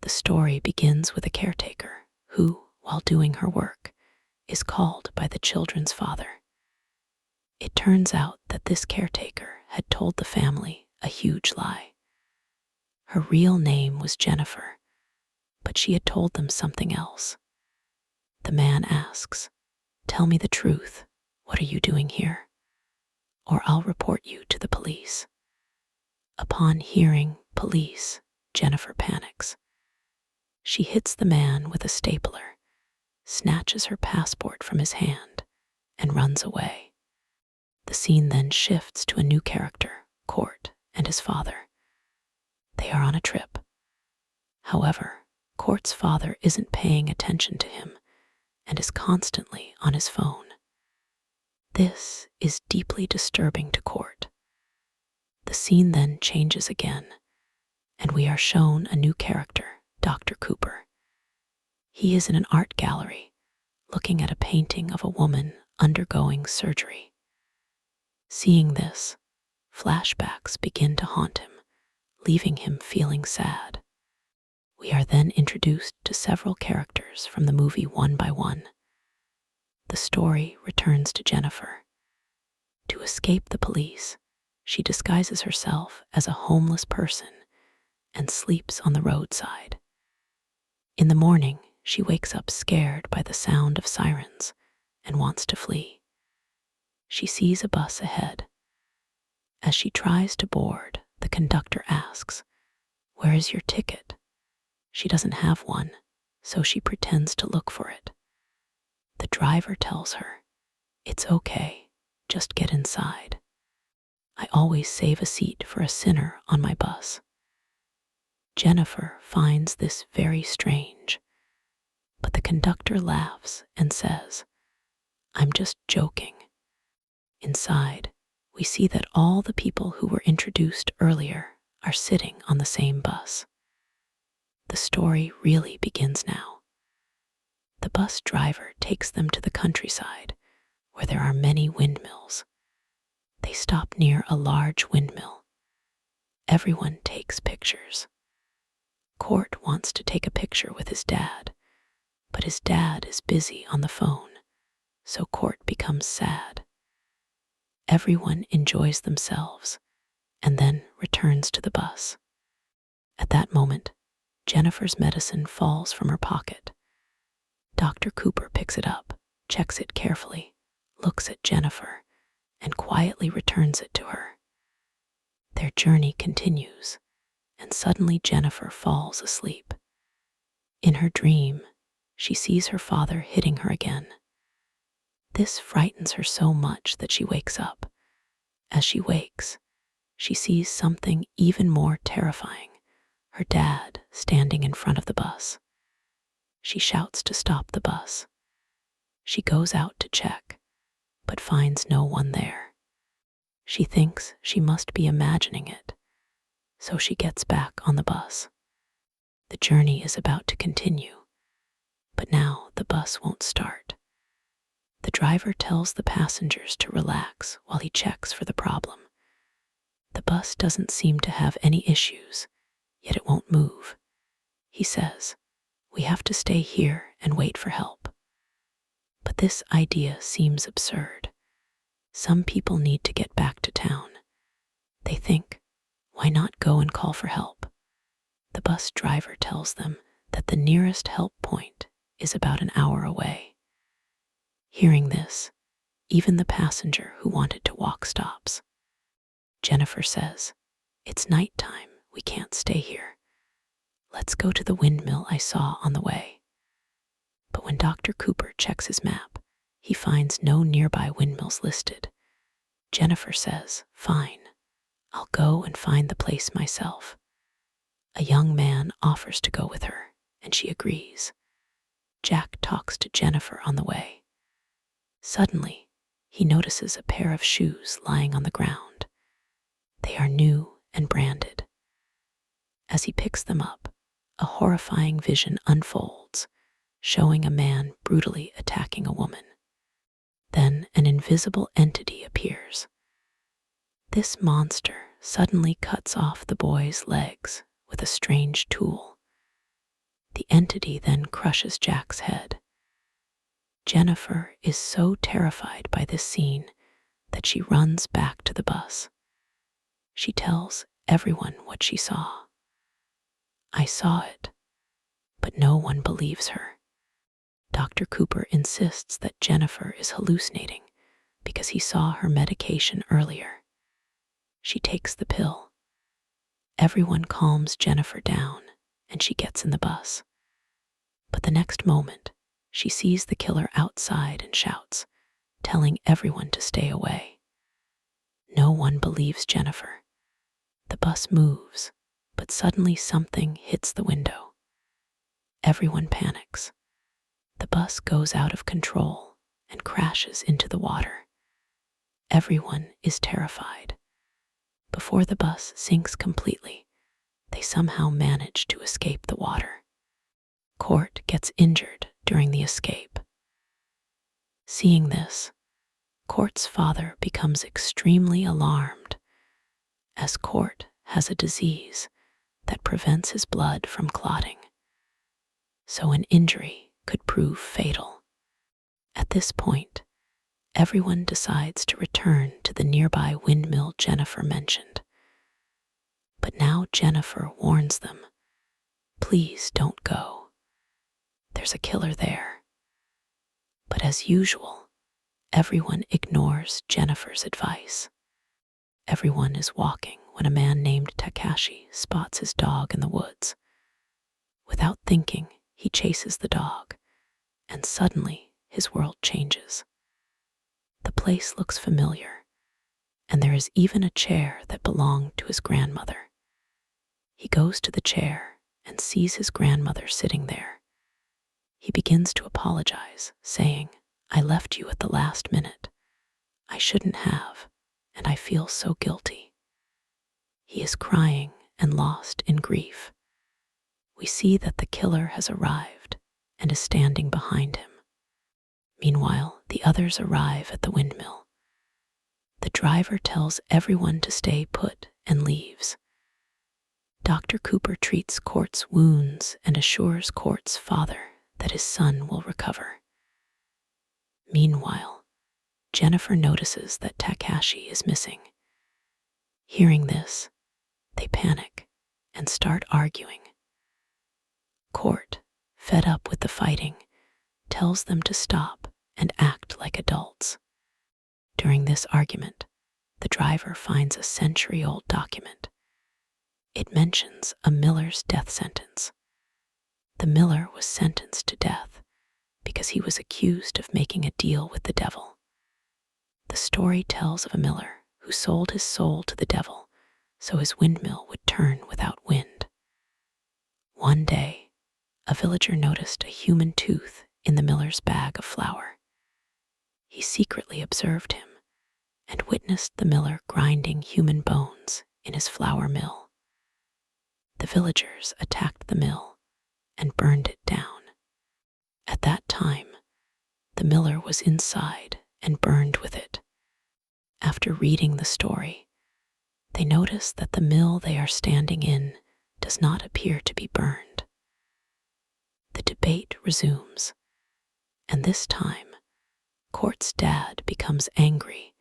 The story begins with a caretaker who, while doing her work, is called by the children's father. It turns out that this caretaker had told the family a huge lie. Her real name was Jennifer, but she had told them something else. The man asks, "Tell me the truth. What are you doing here? Or I'll report you to the police." Upon hearing police, Jennifer panics. She hits the man with a stapler, snatches her passport from his hand, and runs away. The scene then shifts to a new character, Court, and his father. They are on a trip. However, Court's father isn't paying attention to him and is constantly on his phone. This is deeply disturbing to Court. The scene then changes again, and we are shown a new character, Dr. Cooper. He is in an art gallery, looking at a painting of a woman undergoing surgery. Seeing this, flashbacks begin to haunt him, leaving him feeling sad. We are then introduced to several characters from the movie one by one. The story returns to Jennifer. To escape the police, she disguises herself as a homeless person and sleeps on the roadside. In the morning, she wakes up scared by the sound of sirens and wants to flee. She sees a bus ahead. As she tries to board, the conductor asks, "Where is your ticket?" She doesn't have one, so she pretends to look for it. The driver tells her, "It's okay, just get inside. I always save a seat for a sinner on my bus." Jennifer finds this very strange, but the conductor laughs and says, "I'm just joking." Inside, we see that all the people who were introduced earlier are sitting on the same bus. The story really begins now. The bus driver takes them to the countryside, where there are many windmills. They stop near a large windmill. Everyone takes pictures. Court wants to take a picture with his dad, but his dad is busy on the phone, so Court becomes sad. Everyone enjoys themselves and then returns to the bus. At that moment, Jennifer's medicine falls from her pocket. Dr. Cooper picks it up, checks it carefully, looks at Jennifer, and quietly returns it to her. Their journey continues, and suddenly Jennifer falls asleep. In her dream, she sees her father hitting her again. This frightens her so much that she wakes up. As she wakes, she sees something even more terrifying, her dad standing in front of the bus. She shouts to stop the bus. She goes out to check, but finds no one there. She thinks she must be imagining it, so she gets back on the bus. The journey is about to continue, but now the bus won't start. The driver tells the passengers to relax while he checks for the problem. The bus doesn't seem to have any issues, yet it won't move. He says, "We have to stay here and wait for help." But this idea seems absurd. Some people need to get back to town. They think, why not go and call for help? The bus driver tells them that the nearest help point is about an hour away. Hearing this, even the passenger who wanted to walk stops. Jennifer says, "It's nighttime, we can't stay here. Let's go to the windmill I saw on the way." But when Dr. Cooper checks his map, he finds no nearby windmills listed. Jennifer says, "Fine, I'll go and find the place myself." A young man offers to go with her, and she agrees. Jack talks to Jennifer on the way. Suddenly, he notices a pair of shoes lying on the ground. They are new and branded. As he picks them up, a horrifying vision unfolds, showing a man brutally attacking a woman. Then an invisible entity appears. This monster suddenly cuts off the boy's legs with a strange tool. The entity then crushes Jack's head. Jennifer is so terrified by this scene that she runs back to the bus. She tells everyone what she saw. I saw it, but no one believes her. Dr. Cooper insists that Jennifer is hallucinating because he saw her medication earlier. She takes the pill. Everyone calms Jennifer down and she gets in the bus. But the next moment, she sees the killer outside and shouts, telling everyone to stay away. No one believes Jennifer. The bus moves, but suddenly something hits the window. Everyone panics. The bus goes out of control and crashes into the water. Everyone is terrified. Before the bus sinks completely, they somehow manage to escape the water. Court gets injured during the escape. Seeing this, Court's father becomes extremely alarmed, as Court has a disease that prevents his blood from clotting, so an injury could prove fatal. At this point, everyone decides to return to the nearby windmill Jennifer mentioned. But now Jennifer warns them, please don't go. There's a killer there. But as usual, everyone ignores Jennifer's advice. Everyone is walking when a man named Takashi spots his dog in the woods. Without thinking, he chases the dog, and suddenly his world changes. The place looks familiar, and there is even a chair that belonged to his grandmother. He goes to the chair and sees his grandmother sitting there. He begins to apologize, saying, I left you at the last minute. I shouldn't have, and I feel so guilty. He is crying and lost in grief. We see that the killer has arrived and is standing behind him. Meanwhile, the others arrive at the windmill. The driver tells everyone to stay put and leaves. Dr. Cooper treats Court's wounds and assures Court's father that his son will recover. Meanwhile, Jennifer notices that Takashi is missing. Hearing this, they panic and start arguing. Court, fed up with the fighting, tells them to stop and act like adults. During this argument, the driver finds a century-old document. It mentions a miller's death sentence. The miller was sentenced to death because he was accused of making a deal with the devil. The story tells of a miller who sold his soul to the devil so his windmill would turn without wind. One day, a villager noticed a human tooth in the miller's bag of flour. He secretly observed him and witnessed the miller grinding human bones in his flour mill. The villagers attacked the mill and burned it down. At that time, the miller was inside and burned with it. After reading the story, they notice that the mill they are standing in does not appear to be burned. The debate resumes, and this time, Court's dad becomes angry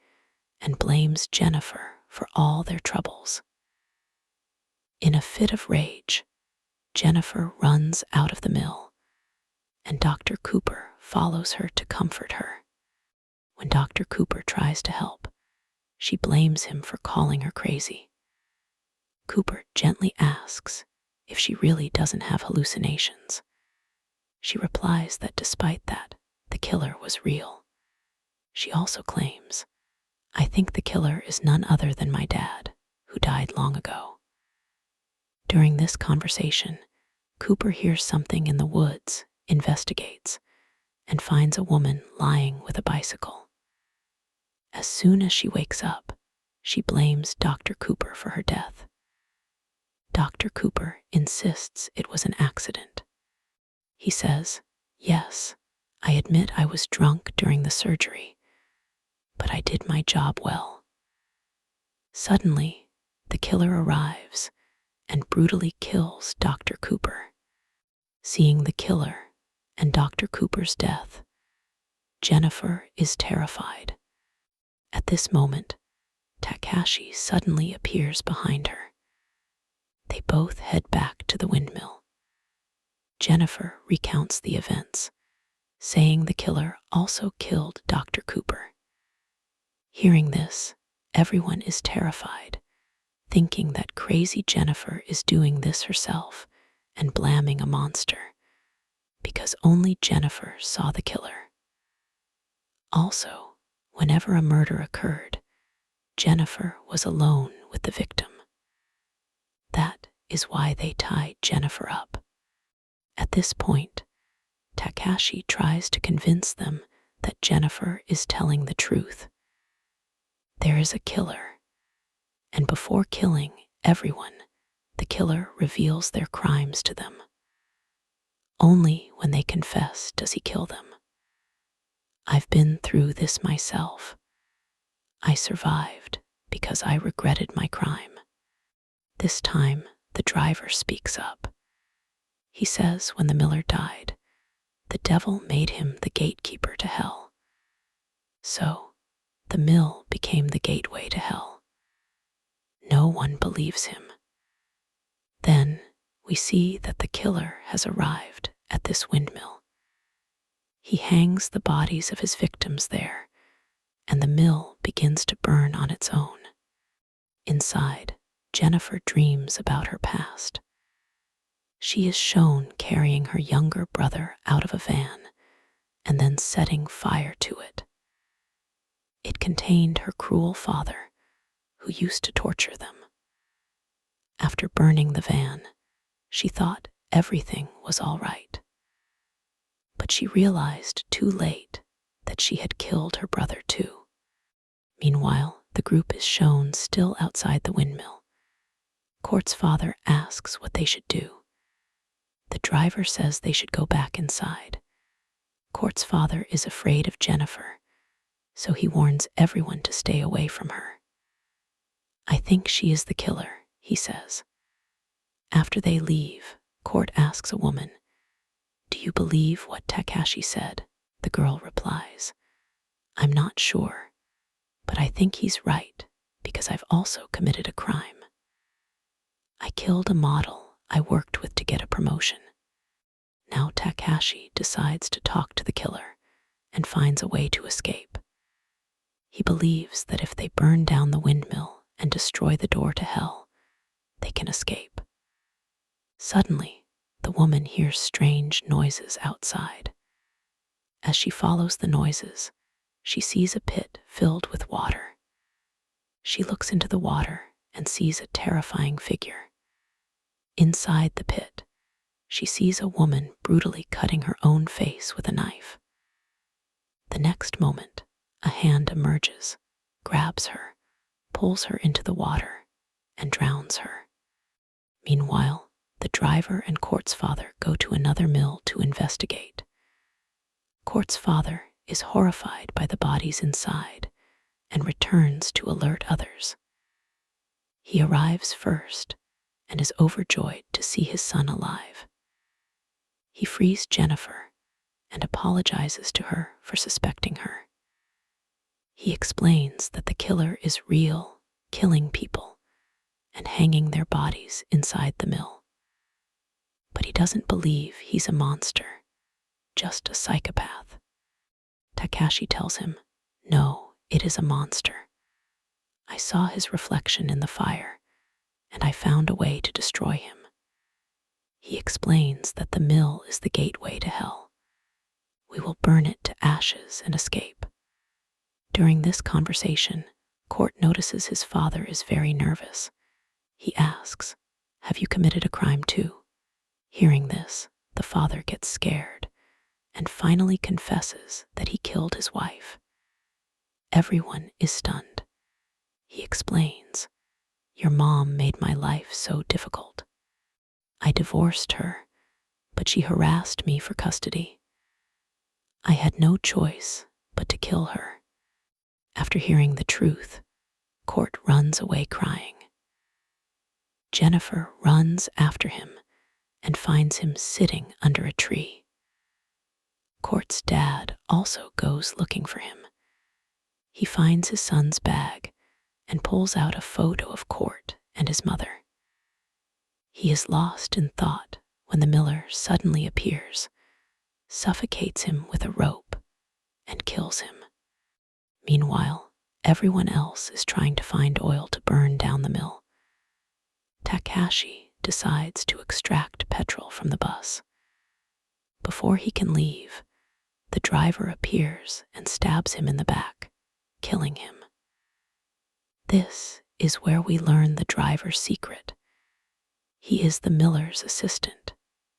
and blames Jennifer for all their troubles. In a fit of rage, Jennifer runs out of the mill, and Dr. Cooper follows her to comfort her. When Dr. Cooper tries to help, she blames him for calling her crazy. Cooper gently asks if she really doesn't have hallucinations. She replies that despite that, the killer was real. She also claims, I think the killer is none other than my dad, who died long ago. During this conversation, Cooper hears something in the woods, investigates, and finds a woman lying with a bicycle. As soon as she wakes up, she blames Dr. Cooper for her death. Dr. Cooper insists it was an accident. He says, yes, I admit I was drunk during the surgery, but I did my job well. Suddenly, the killer arrives and brutally kills Dr. Cooper. Seeing the killer and Dr. Cooper's death, Jennifer is terrified. At this moment, Takashi suddenly appears behind her. They both head back to the windmill. Jennifer recounts the events, saying the killer also killed Dr. Cooper. Hearing this, everyone is terrified, thinking that crazy Jennifer is doing this herself and blaming a monster, because only Jennifer saw the killer. Also, whenever a murder occurred, Jennifer was alone with the victim. That is why they tied Jennifer up. At this point, Takashi tries to convince them that Jennifer is telling the truth. There is a killer, and before killing everyone, the killer reveals their crimes to them. Only when they confess does he kill them. I've been through this myself. I survived because I regretted my crime. This time, the driver speaks up. He says when the miller died, the devil made him the gatekeeper to hell. So, the mill became the gateway to hell. No one believes him. Then, we see that the killer has arrived at this windmill. He hangs the bodies of his victims there, and the mill begins to burn on its own. Inside, Jennifer dreams about her past. She is shown carrying her younger brother out of a van and then setting fire to it. It contained her cruel father, who used to torture them. After burning the van, she thought everything was all right. But she realized too late that she had killed her brother too. Meanwhile, the group is shown still outside the windmill. Court's father asks what they should do. The driver says they should go back inside. Court's father is afraid of Jennifer, so he warns everyone to stay away from her. I think she is the killer, he says. After they leave, Court asks a woman, "Do you believe what Takashi said?" The girl replies, "I'm not sure, but I think he's right because I've also committed a crime. I killed a model I worked with to get a promotion." Now Takashi decides to talk to the killer and finds a way to escape. He believes that if they burn down the windmill and destroy the door to hell, they can escape. Suddenly, the woman hears strange noises outside. As she follows the noises, she sees a pit filled with water. She looks into the water and sees a terrifying figure. Inside the pit, she sees a woman brutally cutting her own face with a knife. The next moment, a hand emerges, grabs her, pulls her into the water, and drowns her. Meanwhile, the driver and Court's father go to another mill to investigate. Court's father is horrified by the bodies inside and returns to alert others. He arrives first and is overjoyed to see his son alive. He frees Jennifer and apologizes to her for suspecting her. He explains that the killer is real, killing people and hanging their bodies inside the mill. But he doesn't believe he's a monster, just a psychopath. Takashi tells him, "No, it is a monster. I saw his reflection in the fire, and I found a way to destroy him." He explains that the mill is the gateway to hell. We will burn it to ashes and escape. During this conversation, Court notices his father is very nervous. He asks, "Have you committed a crime too?" Hearing this, the father gets scared and finally confesses that he killed his wife. Everyone is stunned. He explains, "Your mom made my life so difficult. I divorced her, but she harassed me for custody. I had no choice but to kill her." After hearing the truth, Court runs away crying. Jennifer runs after him and finds him sitting under a tree. Court's dad also goes looking for him. He finds his son's bag and pulls out a photo of Court and his mother. He is lost in thought when the miller suddenly appears, suffocates him with a rope, and kills him. Meanwhile, everyone else is trying to find oil to burn down the mill. Takashi decides to extract petrol from the bus. Before he can leave, the driver appears and stabs him in the back, killing him. This is where we learn the driver's secret. He is the miller's assistant,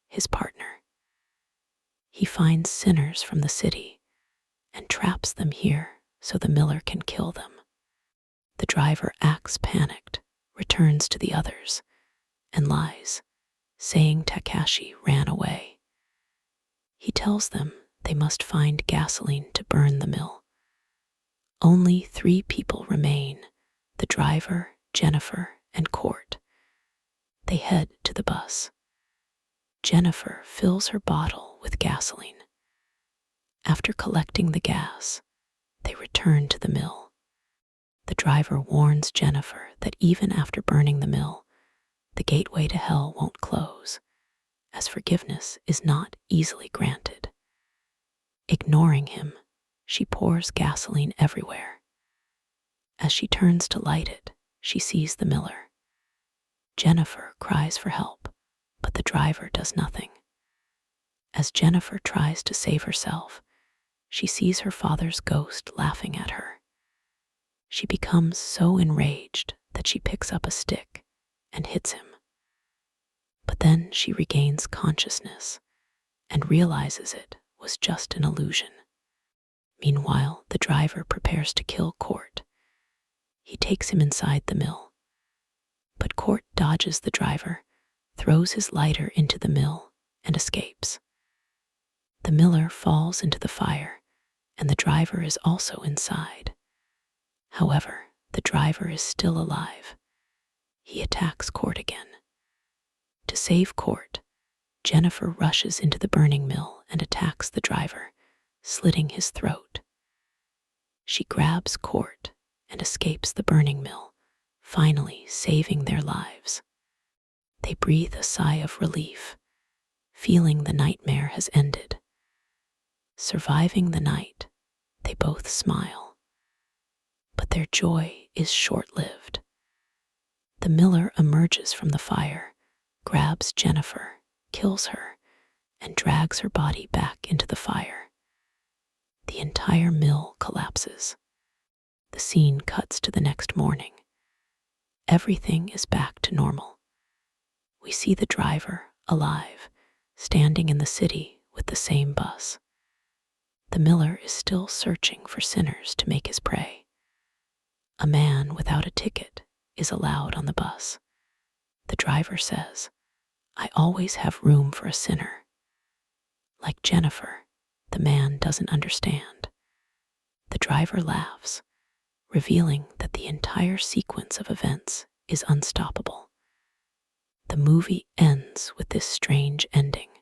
his partner. He finds sinners from the city and traps them here so the miller can kill them. The driver acts panicked, returns to the others, and lies, saying Takashi ran away. He tells them they must find gasoline to burn the mill. Only 3 people remain: the driver, Jennifer, and Court. They head to the bus. Jennifer fills her bottle with gasoline. After collecting the gas, they return to the mill. The driver warns Jennifer that even after burning the mill, the gateway to hell won't close, as forgiveness is not easily granted. Ignoring him, she pours gasoline everywhere. As she turns to light it, she sees the miller. Jennifer cries for help, but the driver does nothing. As Jennifer tries to save herself, she sees her father's ghost laughing at her. She becomes so enraged that she picks up a stick and hits him. But then she regains consciousness and realizes it was just an illusion. Meanwhile, the driver prepares to kill Court. He takes him inside the mill. But Court dodges the driver, throws his lighter into the mill, and escapes. The miller falls into the fire, and the driver is also inside. However, the driver is still alive. He attacks Court again. To save Court, Jennifer rushes into the burning mill and attacks the driver, slitting his throat. She grabs Court and escapes the burning mill, finally saving their lives. They breathe a sigh of relief, feeling the nightmare has ended. Surviving the night, they both smile. But their joy is short-lived. The miller emerges from the fire, grabs Jennifer, kills her, and drags her body back into the fire. The entire mill collapses. The scene cuts to the next morning. Everything is back to normal. We see the driver, alive, standing in the city with the same bus. The miller is still searching for sinners to make his prey. A man without a ticket is allowed on the bus. The driver says, "I always have room for a sinner." Like Jennifer, the man doesn't understand. The driver laughs, revealing that the entire sequence of events is unstoppable. The movie ends with this strange ending.